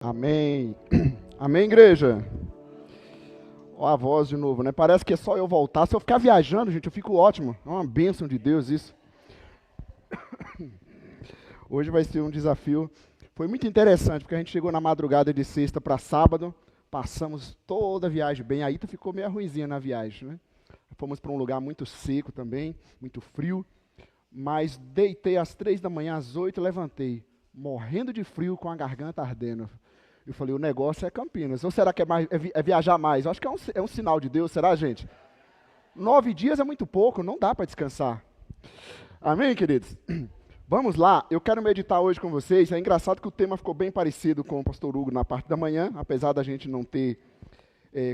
Amém. Amém, igreja? Ó a voz de novo, né? Parece que é só eu voltar. Se eu ficar viajando, gente, eu fico ótimo. É uma bênção de Deus isso. Hoje vai ser um desafio. Foi muito interessante, porque a gente chegou na madrugada de sexta para sábado, passamos toda a viagem bem. A Ita ficou meio ruinzinha na viagem, né? Fomos para um lugar muito seco também, muito frio. Mas deitei às 3 da manhã, às 8 levantei, morrendo de frio, com a garganta ardendo. Eu falei, o negócio é Campinas. Ou será que é viajar mais? Eu acho que é um sinal de Deus, será, gente? 9 dias é muito pouco, não dá para descansar. Amém, queridos? Vamos lá, eu quero meditar hoje com vocês. É engraçado que o tema ficou bem parecido com o pastor Hugo na parte da manhã, apesar da gente não ter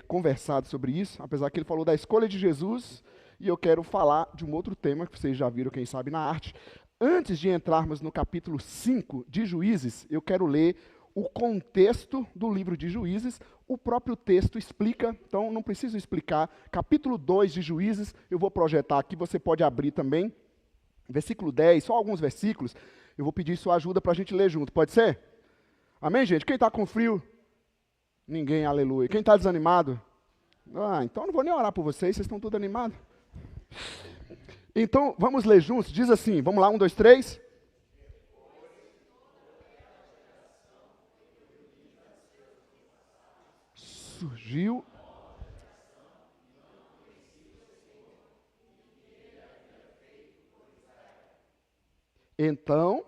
conversado sobre isso, apesar que ele falou da escolha de Jesus, e eu quero falar de um outro tema que vocês já viram, quem sabe, na arte. Antes de entrarmos no capítulo 5 de Juízes, eu quero ler o contexto do livro de Juízes. O próprio texto explica, então não preciso explicar. Capítulo 2 de Juízes, eu vou projetar aqui, você pode abrir também. Versículo 10, só alguns versículos. Eu vou pedir sua ajuda para a gente ler junto, pode ser? Amém, gente? Quem está com frio? Ninguém, aleluia. Quem está desanimado? Então eu não vou nem orar por vocês estão todos animados. Então, vamos ler juntos, diz assim, vamos lá, 1, 2, 3. Surgiu. Então,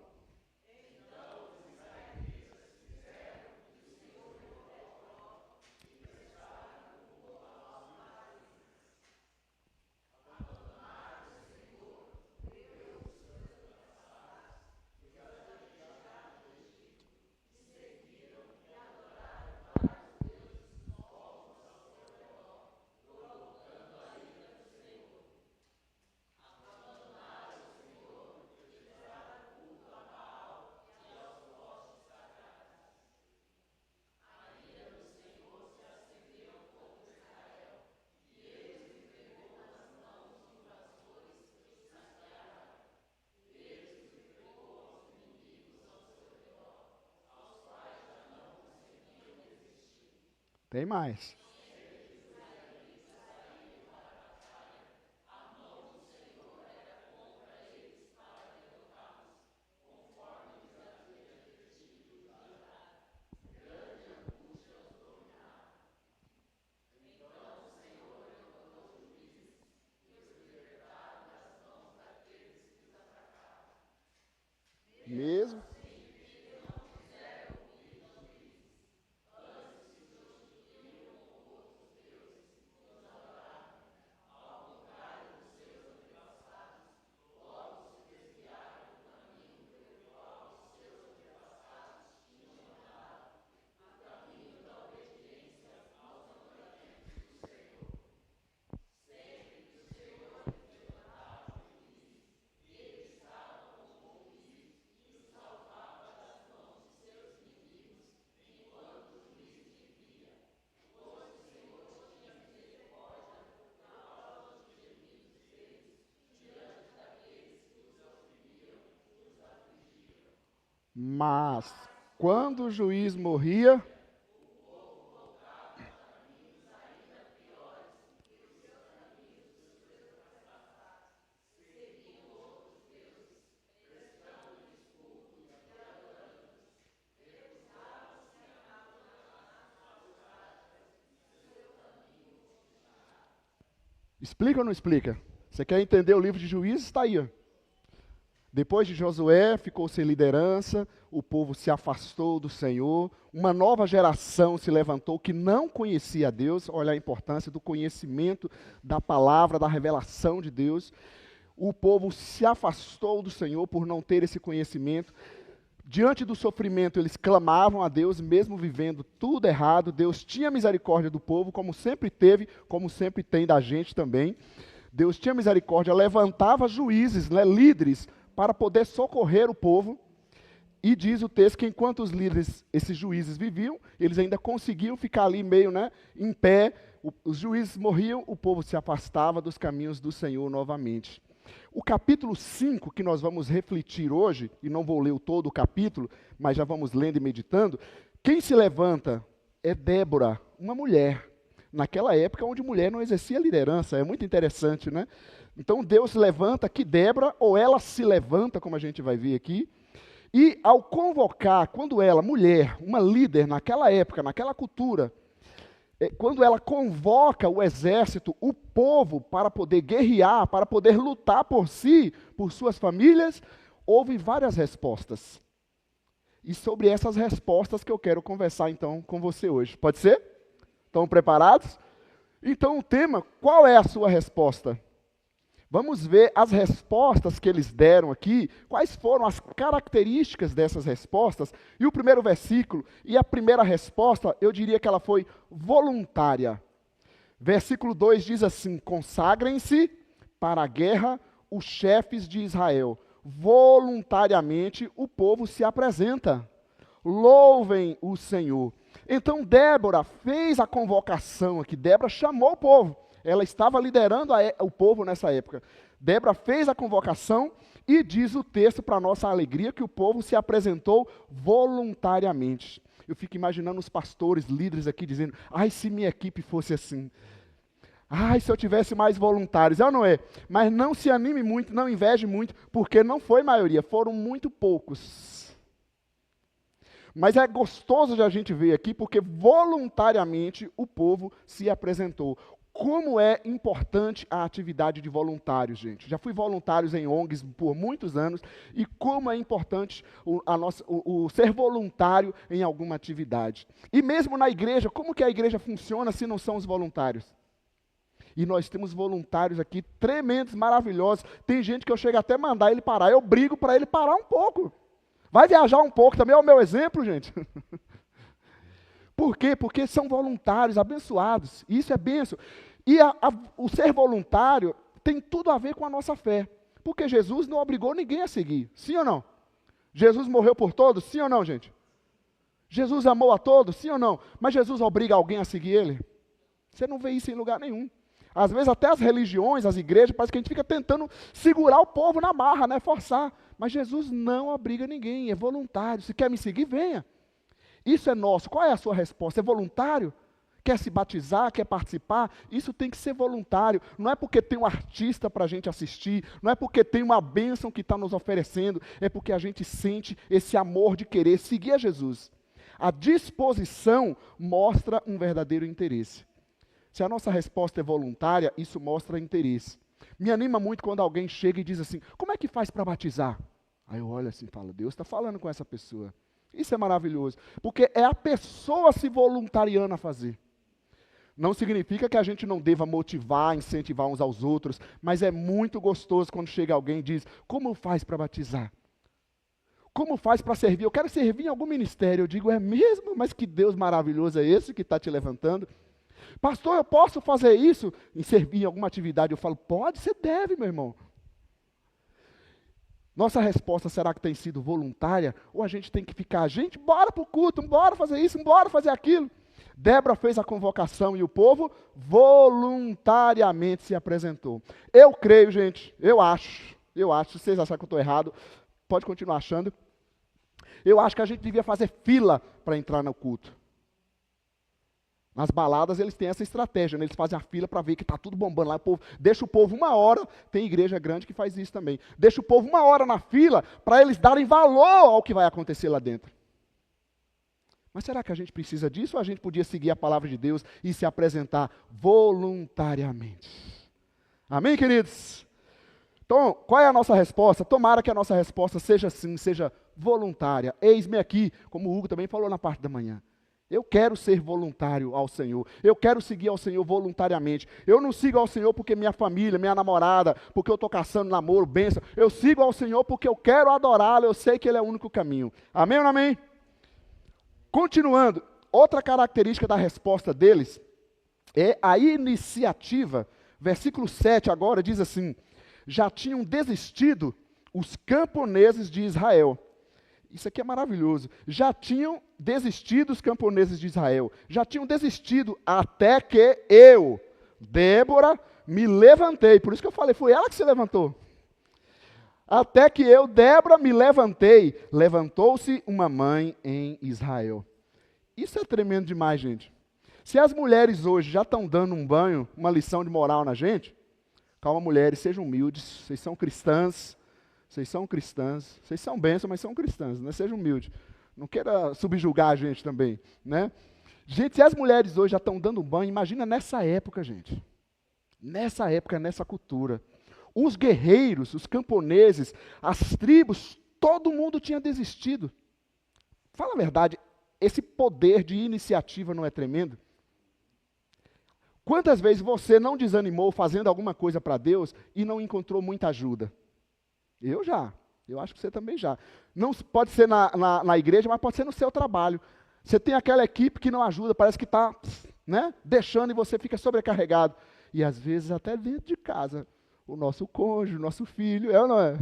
tem mais. Mesmo. Mas, quando o juiz morria, explica ou não explica? Você quer entender o livro de Juízes? Está aí, ó. Depois de Josué, ficou sem liderança, o povo se afastou do Senhor, uma nova geração se levantou que não conhecia a Deus. Olha a importância do conhecimento da palavra, da revelação de Deus. O povo se afastou do Senhor por não ter esse conhecimento. Diante do sofrimento, eles clamavam a Deus, mesmo vivendo tudo errado. Deus tinha misericórdia do povo, como sempre teve, como sempre tem da gente também. Deus tinha misericórdia, levantava juízes, né, líderes, para poder socorrer o povo. E diz o texto que enquanto os líderes, esses juízes viviam, eles ainda conseguiam ficar ali meio, né, em pé. Os juízes morriam, o povo se afastava dos caminhos do Senhor novamente. O capítulo 5, que nós vamos refletir hoje, e não vou ler todo o capítulo, mas já vamos lendo e meditando, Quem se levanta é Débora, uma mulher. Naquela época onde mulher não exercia liderança, é muito interessante, né? Então Deus levanta aqui Débora, ou ela se levanta, como a gente vai ver aqui, e ao convocar, quando ela, mulher, uma líder naquela época, naquela cultura, quando ela convoca o exército, o povo, para poder guerrear, para poder lutar por si, por suas famílias, houve várias respostas. E sobre essas respostas que eu quero conversar então com você hoje. Pode ser? Estão preparados? Então o tema, qual é a sua resposta? Vamos ver as respostas que eles deram aqui, quais foram as características dessas respostas. E o primeiro versículo, e a primeira resposta, eu diria que ela foi voluntária. Versículo 2 diz assim: consagrem-se para a guerra os chefes de Israel. Voluntariamente o povo se apresenta. Louvem o Senhor. Então Débora fez a convocação aqui, Débora chamou o povo. Ela estava liderando o povo nessa época. Débora fez a convocação e diz o texto, para nossa alegria, que o povo se apresentou voluntariamente. Eu fico imaginando os pastores, líderes aqui dizendo: ai, se minha equipe fosse assim. Ai, se eu tivesse mais voluntários. É ou não é? Mas não se anime muito, não inveje muito, porque não foi maioria, foram muito poucos. Mas é gostoso de a gente ver aqui, porque voluntariamente o povo se apresentou. Como é importante a atividade de voluntários, gente. Já fui voluntário em ONGs por muitos anos, e como é importante o ser voluntário em alguma atividade. E mesmo na igreja, como que a igreja funciona se não são os voluntários? E nós temos voluntários aqui tremendos, maravilhosos. Tem gente que eu chego até a mandar ele parar. Eu brigo para ele parar um pouco. Vai viajar um pouco, também é o meu exemplo, gente. Por quê? Porque são voluntários, abençoados. Isso é bênção. E o ser voluntário tem tudo a ver com a nossa fé. Porque Jesus não obrigou ninguém a seguir. Sim ou não? Jesus morreu por todos? Sim ou não, gente? Jesus amou a todos? Sim ou não? Mas Jesus obriga alguém a seguir ele? Você não vê isso em lugar nenhum. Às vezes até as religiões, as igrejas, parece que a gente fica tentando segurar o povo na marra, né? Forçar. Mas Jesus não obriga ninguém, é voluntário. Se quer me seguir, venha. Isso é nosso. Qual é a sua resposta? É voluntário? Quer se batizar, quer participar? Isso tem que ser voluntário. Não é porque tem um artista para a gente assistir, não é porque tem uma bênção que está nos oferecendo, é porque a gente sente esse amor de querer seguir a Jesus. A disposição mostra um verdadeiro interesse. Se a nossa resposta é voluntária, isso mostra interesse. Me anima muito quando alguém chega e diz assim: como é que faz para batizar? Aí eu olho assim e falo: Deus está falando com essa pessoa. Isso é maravilhoso, porque é a pessoa se voluntariando a fazer. Não significa que a gente não deva motivar, incentivar uns aos outros, mas é muito gostoso quando chega alguém e diz: como faz para batizar? Como faz para servir? Eu quero servir em algum ministério. Eu digo: é mesmo? Mas que Deus maravilhoso é esse que está te levantando? Pastor, eu posso fazer isso? Em servir em alguma atividade? Eu falo: pode, você deve, meu irmão. Nossa resposta será que tem sido voluntária? Ou a gente tem que ficar: gente, bora para o culto, bora fazer isso, bora fazer aquilo? Débora fez a convocação e o povo voluntariamente se apresentou. Eu creio, gente, eu acho, se vocês acharem que eu estou errado, pode continuar achando. Eu acho que a gente devia fazer fila para entrar no culto. Nas baladas eles têm essa estratégia, né? Eles fazem a fila para ver que está tudo bombando lá. O povo, deixa o povo uma hora, tem igreja grande que faz isso também. Deixa o povo uma hora na fila para eles darem valor ao que vai acontecer lá dentro. Mas será que a gente precisa disso ou a gente podia seguir a palavra de Deus e se apresentar voluntariamente? Amém, queridos? Então, qual é a nossa resposta? Tomara que a nossa resposta seja assim, seja voluntária. Eis-me aqui, como o Hugo também falou na parte da manhã. Eu quero ser voluntário ao Senhor. Eu quero seguir ao Senhor voluntariamente. Eu não sigo ao Senhor porque minha família, minha namorada, porque eu estou caçando namoro, bênção. Eu sigo ao Senhor porque eu quero adorá-lo. Eu sei que Ele é o único caminho. Amém ou não amém? Continuando, outra característica da resposta deles é a iniciativa. Versículo 7 agora diz assim: já tinham desistido os camponeses de Israel. Isso aqui é maravilhoso. Já tinham desistido os camponeses de Israel. Já tinham desistido até que eu, Débora, me levantei. Por isso que eu falei, foi ela que se levantou. Até que eu, Débora, me levantei. Levantou-se uma mãe em Israel. Isso é tremendo demais, gente. Se as mulheres hoje já estão dando um banho, uma lição de moral na gente, calma, mulheres, sejam humildes, vocês são cristãs, vocês são bênçãos, mas são cristãs, né? Sejam humildes. Não queira subjugar a gente também, né? Gente, se as mulheres hoje já estão dando banho, imagina nessa época, gente. Nessa época, nessa cultura. Os guerreiros, os camponeses, as tribos, todo mundo tinha desistido. Fala a verdade, esse poder de iniciativa não é tremendo? Quantas vezes você não desanimou fazendo alguma coisa para Deus e não encontrou muita ajuda? Eu já. Eu acho que você também já. Não pode ser na igreja, mas pode ser no seu trabalho. Você tem aquela equipe que não ajuda, parece que está, né, deixando e você fica sobrecarregado. E às vezes até dentro de casa, o nosso cônjuge, o nosso filho, é ou não é?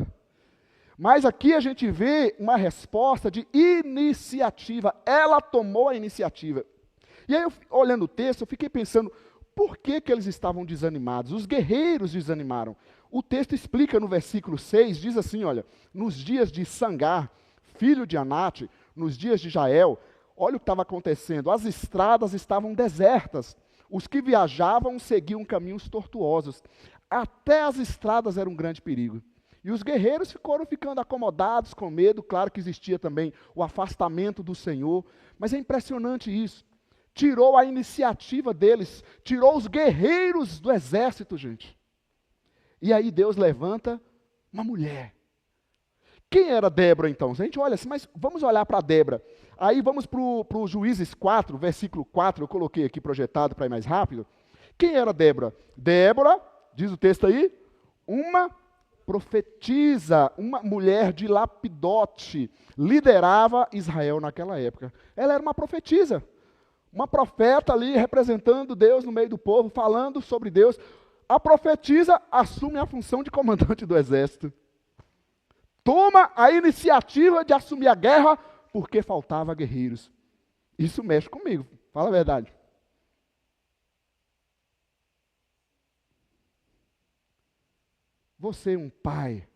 Mas aqui a gente vê uma resposta de iniciativa. Ela tomou a iniciativa. E aí, olhando o texto, eu fiquei pensando, por que eles estavam desanimados? Os guerreiros desanimaram. O texto explica no versículo 6, diz assim, olha, nos dias de Sangar, filho de Anate, nos dias de Jael, olha o que estava acontecendo, as estradas estavam desertas, os que viajavam seguiam caminhos tortuosos, até as estradas eram um grande perigo. E os guerreiros foram ficando acomodados com medo, claro que existia também o afastamento do Senhor, mas é impressionante isso. Tirou a iniciativa deles, tirou os guerreiros do exército, gente. E aí Deus levanta uma mulher. Quem era Débora então? A gente olha assim, mas vamos olhar para Débora. Aí vamos para o Juízes 4, versículo 4, eu coloquei aqui projetado para ir mais rápido. Quem era Débora? Débora, diz o texto aí, uma profetisa, uma mulher de Lapidote, liderava Israel naquela época. Ela era uma profetisa, uma profeta ali representando Deus no meio do povo, falando sobre Deus. A profetisa assume a função de comandante do exército. Toma a iniciativa de assumir a guerra porque faltava guerreiros. Isso mexe comigo, fala a verdade. Você, um pai,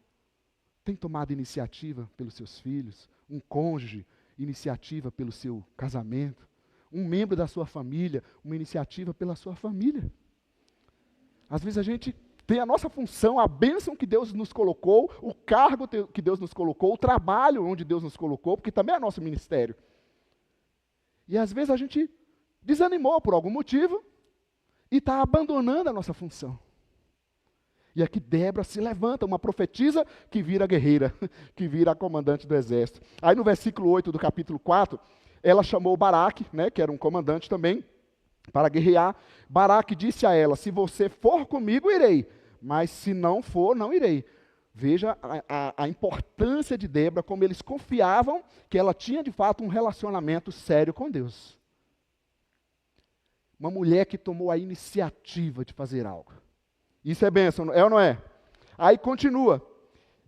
tem tomado iniciativa pelos seus filhos, um cônjuge, iniciativa pelo seu casamento, um membro da sua família, uma iniciativa pela sua família. Às vezes a gente tem a nossa função, a bênção que Deus nos colocou, o cargo que Deus nos colocou, o trabalho onde Deus nos colocou, porque também é nosso ministério. E às vezes a gente desanimou por algum motivo e está abandonando a nossa função. E aqui Débora se levanta, uma profetisa que vira guerreira, que vira a comandante do exército. Aí no versículo 8 do capítulo 4, ela chamou Baraque, né, que era um comandante também, para guerrear. Baraque disse a ela, se você for comigo, irei, mas se não for, não irei. Veja a importância de Débora, como eles confiavam que ela tinha de fato um relacionamento sério com Deus. Uma mulher que tomou a iniciativa de fazer algo. Isso é bênção, é ou não é? Aí continua.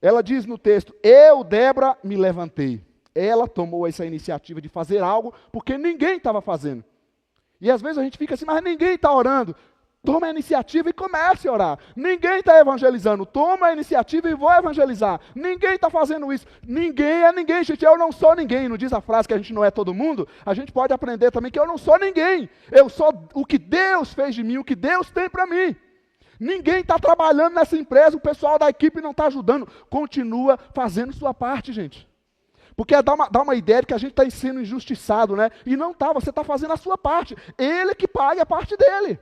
Ela diz no texto, eu, Débora, me levantei. Ela tomou essa iniciativa de fazer algo, porque ninguém estava fazendo. E às vezes a gente fica assim, mas ninguém está orando. Toma a iniciativa e comece a orar. Ninguém está evangelizando. Toma a iniciativa e vou evangelizar. Ninguém está fazendo isso. Ninguém é ninguém, gente. Eu não sou ninguém. Não diz a frase que a gente não é todo mundo? A gente pode aprender também que eu não sou ninguém. Eu sou o que Deus fez de mim, o que Deus tem para mim. Ninguém está trabalhando nessa empresa, o pessoal da equipe não está ajudando. Continua fazendo sua parte, gente. Porque dá uma ideia de que a gente está sendo injustiçado, né? E não está, você está fazendo a sua parte. Ele que paga a parte dele.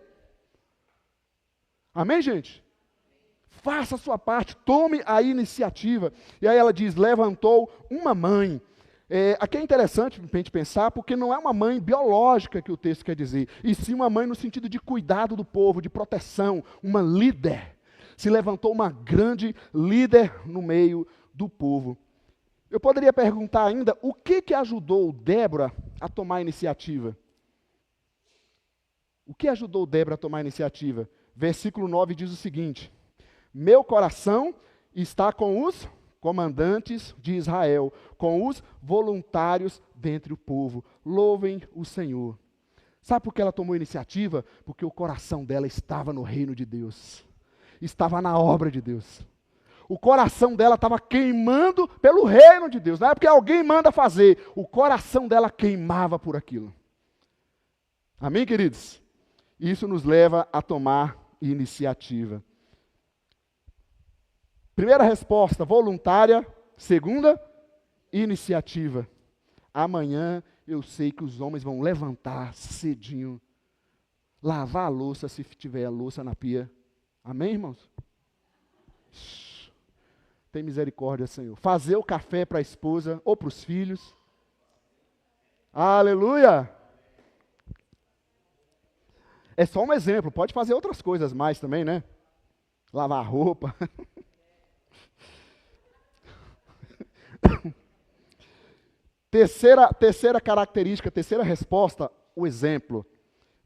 Amém, gente? Faça a sua parte, tome a iniciativa. E aí ela diz, levantou uma mãe. Aqui é interessante para a gente pensar, porque não é uma mãe biológica que o texto quer dizer, e sim uma mãe no sentido de cuidado do povo, de proteção, uma líder. Se levantou uma grande líder no meio do povo. Eu poderia perguntar ainda, o que ajudou Débora a tomar a iniciativa? O que ajudou Débora a tomar a iniciativa? Versículo 9 diz o seguinte, meu coração está com os comandantes de Israel, com os voluntários dentre o povo. Louvem o Senhor. Sabe por que ela tomou iniciativa? Porque o coração dela estava no reino de Deus. Estava na obra de Deus. O coração dela estava queimando pelo reino de Deus. Não é porque alguém manda fazer. O coração dela queimava por aquilo. Amém, queridos? Isso nos leva a tomar iniciativa. Primeira resposta, voluntária. Segunda, iniciativa. Amanhã eu sei que os homens vão levantar cedinho, lavar a louça se tiver a louça na pia. Amém, irmãos? Tem misericórdia, Senhor. Fazer o café para a esposa ou para os filhos. Aleluia! É só um exemplo, pode fazer outras coisas mais também, né? Lavar a roupa. Terceira característica, terceira resposta, o exemplo.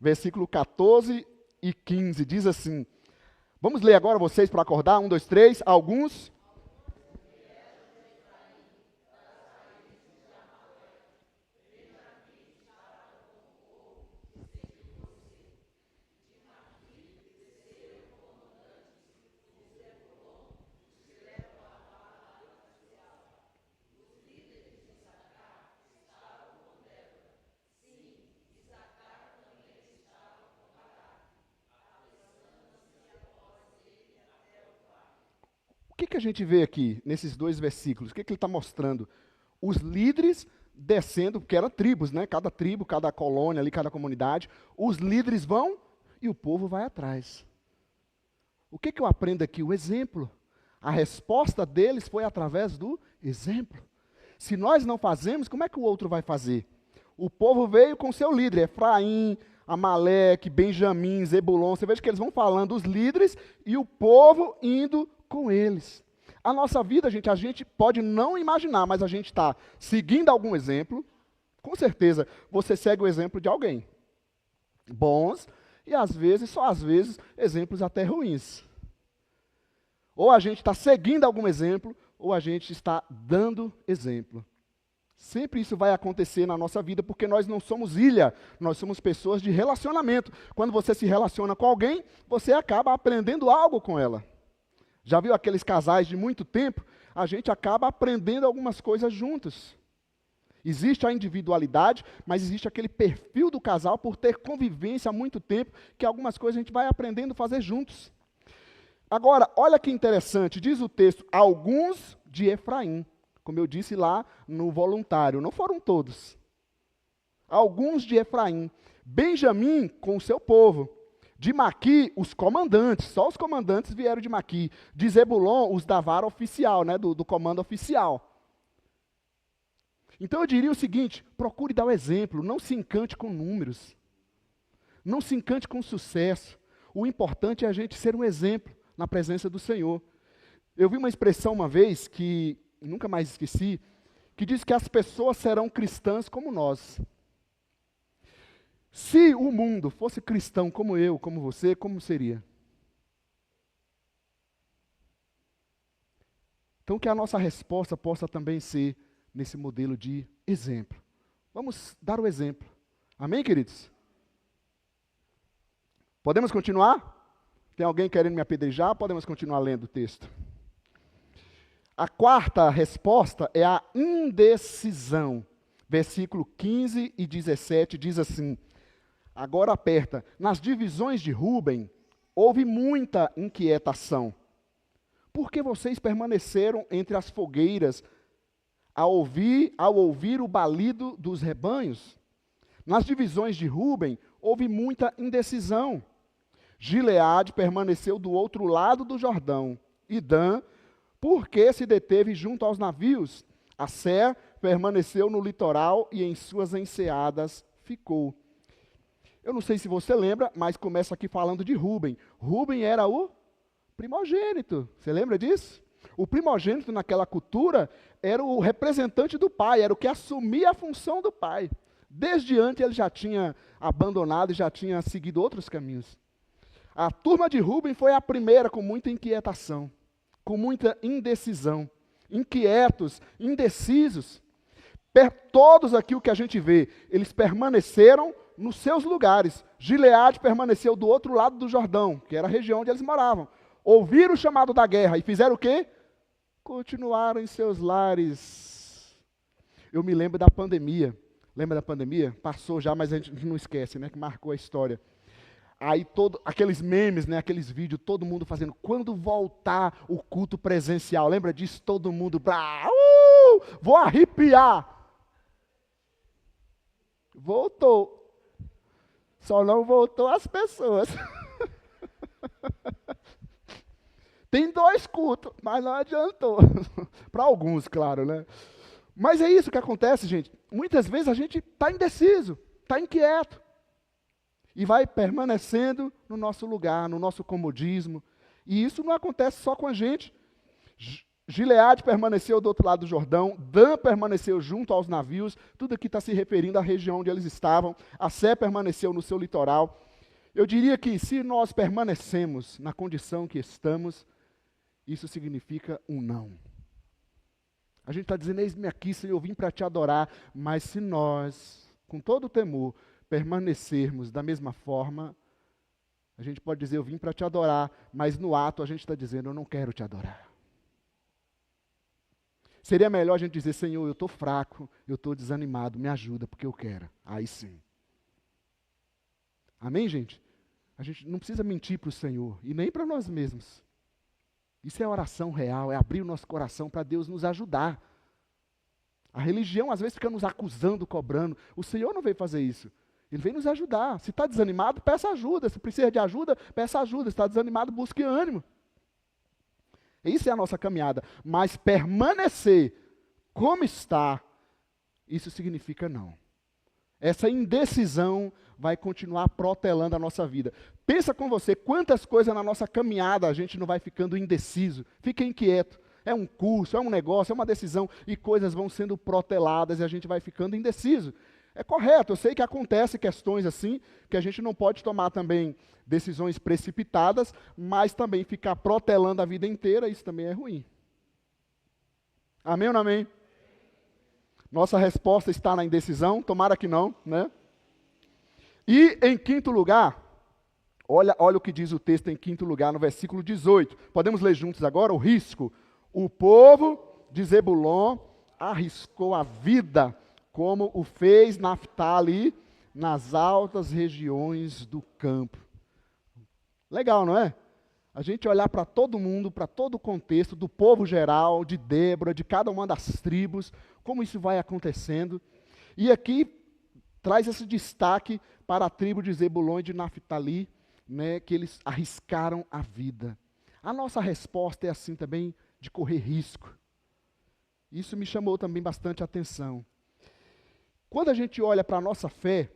Versículo 14 e 15 diz assim. Vamos ler agora vocês para acordar? 1, 2, 3. Alguns. O que a gente vê aqui, nesses dois versículos? O que ele está mostrando? Os líderes descendo, porque eram tribos, né? Cada tribo, cada colônia ali, cada comunidade. Os líderes vão e o povo vai atrás. O que eu aprendo aqui? O exemplo. A resposta deles foi através do exemplo. Se nós não fazemos, como é que o outro vai fazer? O povo veio com seu líder, Efraim, Amaleque, Benjamim, Zebulon. Você veja que eles vão falando os líderes e o povo indo com eles. A nossa vida, gente, a gente pode não imaginar, mas a gente está seguindo algum exemplo. Com certeza, você segue o exemplo de alguém. Bons e às vezes, só às vezes, exemplos até ruins. Ou a gente está seguindo algum exemplo, ou a gente está dando exemplo. Sempre isso vai acontecer na nossa vida, porque nós não somos ilha, nós somos pessoas de relacionamento. Quando você se relaciona com alguém, você acaba aprendendo algo com ela. Já viu aqueles casais de muito tempo? A gente acaba aprendendo algumas coisas juntos. Existe a individualidade, mas existe aquele perfil do casal por ter convivência há muito tempo, que algumas coisas a gente vai aprendendo a fazer juntos. Agora, olha que interessante, diz o texto, alguns de Efraim, como eu disse lá no voluntário, não foram todos. Alguns de Efraim, Benjamim com o seu povo, de Maqui, os comandantes, só os comandantes vieram de Maqui, de Zebulon, os da vara oficial, né, do comando oficial. Então eu diria o seguinte, procure dar o exemplo, não se encante com números, não se encante com sucesso, o importante é a gente ser um exemplo na presença do Senhor. Eu vi uma expressão uma vez, que nunca mais esqueci, que diz que as pessoas serão cristãs como nós. Se o mundo fosse cristão como eu, como você, como seria? Então que a nossa resposta possa também ser nesse modelo de exemplo. Vamos dar o exemplo. Amém, queridos? Podemos continuar? Tem alguém querendo me apedrejar? Podemos continuar lendo o texto. A quarta resposta é a indecisão. Versículo 15 e 17 diz assim, agora aperta, nas divisões de Ruben, houve muita inquietação. Por que vocês permaneceram entre as fogueiras ao ouvir o balido dos rebanhos? Nas divisões de Ruben, houve muita indecisão. Gileade permaneceu do outro lado do Jordão, e Dan, porque se deteve junto aos navios, Asser permaneceu no litoral e em suas enseadas ficou. Eu não sei se você lembra, mas começa aqui falando de Ruben. Ruben era o primogênito, você lembra disso? O primogênito naquela cultura era o representante do pai, era o que assumia a função do pai. Desde antes ele já tinha abandonado e já tinha seguido outros caminhos. A turma de Ruben foi a primeira com muita inquietação, com muita indecisão, inquietos, indecisos. Todos aqui o que a gente vê, eles permaneceram nos seus lugares. Gileade permaneceu do outro lado do Jordão, que era a região onde eles moravam. Ouviram o chamado da guerra e fizeram o quê? Continuaram em seus lares. Eu me lembro da pandemia. Lembra da pandemia? Passou já, mas a gente não esquece, né? Que marcou a história. Aí aqueles memes, né? Aqueles vídeos, todo mundo fazendo. Quando voltar o culto presencial, lembra disso? Todo mundo, vou arrepiar. Voltou. Só não voltou as pessoas. Tem 2 cultos, mas não adiantou. Para alguns, claro, né? Mas é isso que acontece, gente. Muitas vezes a gente está indeciso, está inquieto. E vai permanecendo no nosso lugar, no nosso comodismo. E isso não acontece só com a gente. Gileade permaneceu do outro lado do Jordão, Dan permaneceu junto aos navios, tudo aqui está se referindo à região onde eles estavam, Assé permaneceu no seu litoral. Eu diria que se nós permanecemos na condição que estamos, isso significa um não. A gente está dizendo, eis-me aqui, Senhor, eu vim para te adorar, mas se nós, com todo o temor, permanecermos da mesma forma, a gente pode dizer, eu vim para te adorar, mas no ato a gente está dizendo, eu não quero te adorar. Seria melhor a gente dizer, Senhor, eu estou fraco, eu estou desanimado, me ajuda, porque eu quero. Aí sim. Amém, gente? A gente não precisa mentir para o Senhor, e nem para nós mesmos. Isso é oração real, é abrir o nosso coração para Deus nos ajudar. A religião às vezes fica nos acusando, cobrando. O Senhor não veio fazer isso. Ele veio nos ajudar. Se está desanimado, peça ajuda. Se precisa de ajuda, peça ajuda. Se está desanimado, busque ânimo. Isso é a nossa caminhada. Mas permanecer como está, isso significa não. Essa indecisão vai continuar protelando a nossa vida. Pensa com você, quantas coisas na nossa caminhada a gente não vai ficando indeciso, fica inquieto. É um curso, é um negócio, é uma decisão, e coisas vão sendo proteladas e a gente vai ficando indeciso. É correto, eu sei que acontecem questões assim, que a gente não pode tomar também decisões precipitadas, mas também ficar protelando a vida inteira, isso também é ruim. Amém ou não amém? Nossa resposta está na indecisão, tomara que não, né? E em quinto lugar, olha o que diz o texto em quinto lugar, no versículo 18. Podemos ler juntos agora o risco. O povo de Zebulon arriscou a vida, como o fez Naftali nas altas regiões do campo. Legal, não é? A gente olhar para todo mundo, para todo o contexto, do povo geral, de Débora, de cada uma das tribos, como isso vai acontecendo. E aqui traz esse destaque para a tribo de Zebulon e de Naftali, né, que eles arriscaram a vida. A nossa resposta é assim também, de correr risco. Isso me chamou também bastante a atenção. Quando a gente olha para a nossa fé,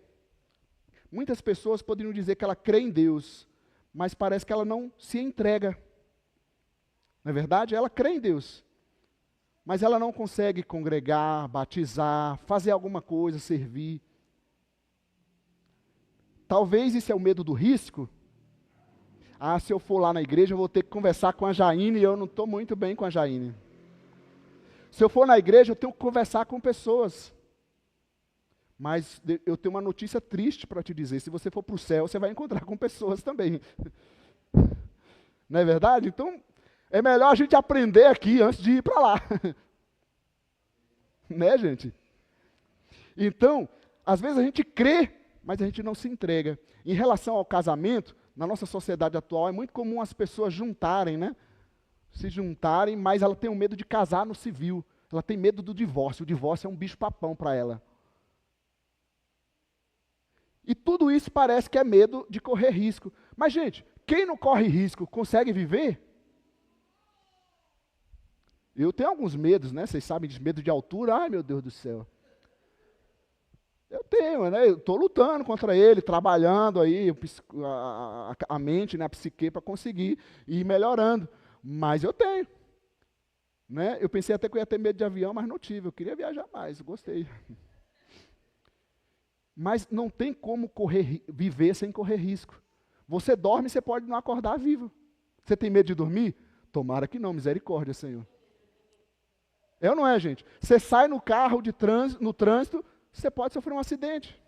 muitas pessoas poderiam dizer que ela crê em Deus, mas parece que ela não se entrega. Não é verdade? Ela crê em Deus, mas ela não consegue congregar, batizar, fazer alguma coisa, servir. Talvez isso é o medo do risco. Ah, se eu for lá na igreja, eu vou ter que conversar com a Jaine e eu não estou muito bem com a Jaine. Se eu for na igreja, eu tenho que conversar com pessoas. Mas eu tenho uma notícia triste para te dizer. Se você for para o céu, você vai encontrar com pessoas também. Não é verdade? Então, é melhor a gente aprender aqui antes de ir para lá. Né, gente? Então, às vezes a gente crê, mas a gente não se entrega. Em relação ao casamento, na nossa sociedade atual, é muito comum as pessoas juntarem, né? Se juntarem, mas ela tem um medo de casar no civil. Ela tem medo do divórcio. O divórcio é um bicho-papão para ela. E tudo isso parece que é medo de correr risco. Mas, gente, quem não corre risco consegue viver? Eu tenho alguns medos, né? Vocês sabem de medo de altura. Ai, meu Deus do céu. Eu tenho, né? Eu estou lutando contra ele, trabalhando aí a mente, né? A psique, para conseguir ir melhorando. Mas eu tenho. Né? Eu pensei até que eu ia ter medo de avião, mas não tive. Eu queria viajar mais, gostei. Mas não tem como viver sem correr risco. Você dorme, você pode não acordar vivo. Você tem medo de dormir? Tomara que não, misericórdia, Senhor. É ou não é, gente? Você sai no carro no trânsito, você pode sofrer um acidente.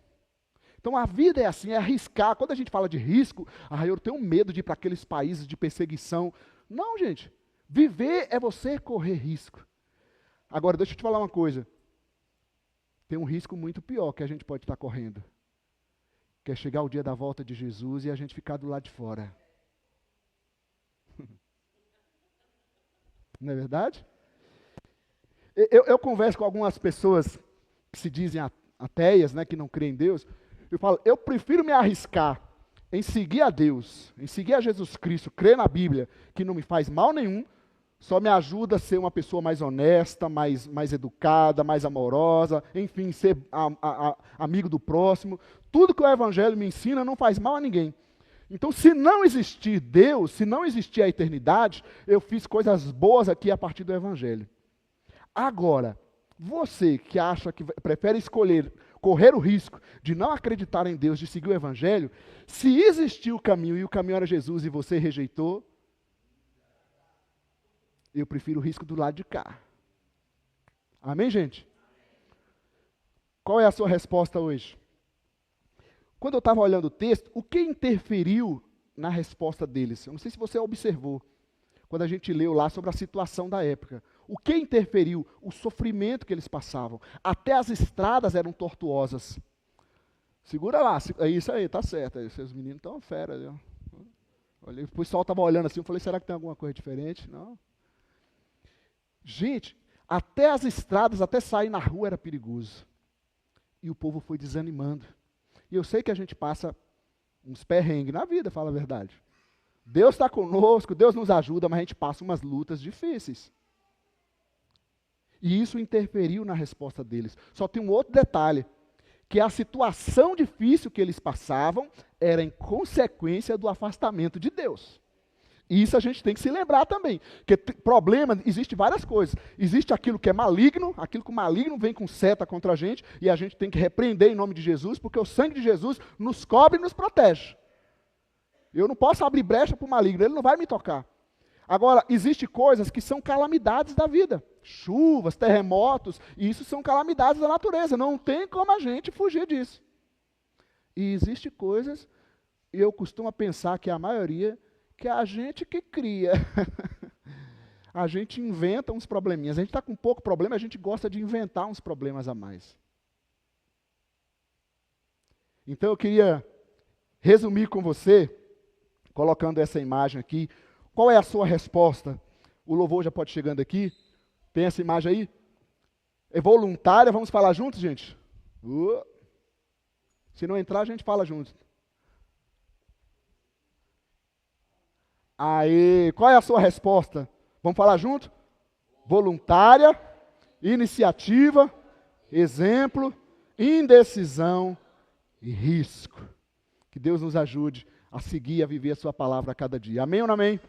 Então a vida é assim, é arriscar. Quando a gente fala de risco, eu tenho medo de ir para aqueles países de perseguição. Não, gente. Viver é você correr risco. Agora, deixa eu te falar uma coisa. tem um risco muito pior que a gente pode estar correndo, que é chegar o dia da volta de Jesus e a gente ficar do lado de fora. Não é verdade? Eu converso com algumas pessoas que se dizem ateias, né, que não creem em Deus. Eu falo, eu prefiro me arriscar em seguir a Deus, em seguir a Jesus Cristo, crer na Bíblia, que não me faz mal nenhum, só me ajuda a ser uma pessoa mais honesta, mais educada, mais amorosa, enfim, ser amigo do próximo. Tudo que o Evangelho me ensina não faz mal a ninguém. Então, se não existir Deus, se não existir a eternidade, eu fiz coisas boas aqui a partir do Evangelho. Agora, você que acha que prefere escolher, correr o risco de não acreditar em Deus, de seguir o Evangelho, se existir o caminho e o caminho era Jesus e você rejeitou, eu prefiro o risco do lado de cá. Amém, gente? Qual é a sua resposta hoje? Quando eu estava olhando o texto, o que interferiu na resposta deles? Eu não sei se você observou, quando a gente leu lá sobre a situação da época. O que interferiu? O sofrimento que eles passavam. Até as estradas eram tortuosas. Segura lá, é isso aí, tá certo. Esses meninos estão fera. Viu? Olha, o pessoal estava olhando assim, eu falei, será que tem alguma coisa diferente? Não. Gente, até as estradas, até sair na rua era perigoso. E o povo foi desanimando. E eu sei que a gente passa uns perrengues na vida, fala a verdade. Deus está conosco, Deus nos ajuda, mas a gente passa umas lutas difíceis. E isso interferiu na resposta deles. Só tem um outro detalhe, que a situação difícil que eles passavam era em consequência do afastamento de Deus. E isso a gente tem que se lembrar também, porque problema, existe várias coisas. Existe aquilo que é maligno, aquilo que o maligno vem com seta contra a gente, e a gente tem que repreender em nome de Jesus, porque o sangue de Jesus nos cobre e nos protege. Eu não posso abrir brecha para o maligno, ele não vai me tocar. Agora, existem coisas que são calamidades da vida. Chuvas, terremotos, e isso são calamidades da natureza. Não tem como a gente fugir disso. E existem coisas, e eu costumo pensar que a maioria, que é a gente que cria. A gente inventa uns probleminhas. A gente está com pouco problema, a gente gosta de inventar uns problemas a mais. Então eu queria resumir com você, colocando essa imagem aqui. Qual é a sua resposta? O louvor já pode ir chegando aqui. Tem essa imagem aí? É voluntária, vamos falar juntos, gente? Se não entrar, a gente fala juntos. Aí, qual é a sua resposta? Vamos falar junto? Voluntária, iniciativa, exemplo, indecisão e risco. Que Deus nos ajude a seguir e a viver a sua palavra a cada dia. Amém ou não amém?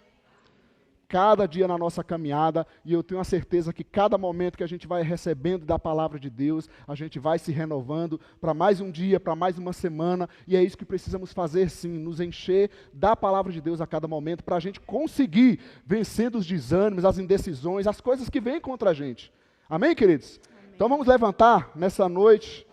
Cada dia na nossa caminhada, e eu tenho a certeza que cada momento que a gente vai recebendo da palavra de Deus, a gente vai se renovando para mais um dia, para mais uma semana, e é isso que precisamos fazer sim, nos encher da palavra de Deus a cada momento, para a gente conseguir vencendo os desânimos, as indecisões, as coisas que vêm contra a gente. Amém, queridos? Amém. Então vamos levantar nessa noite.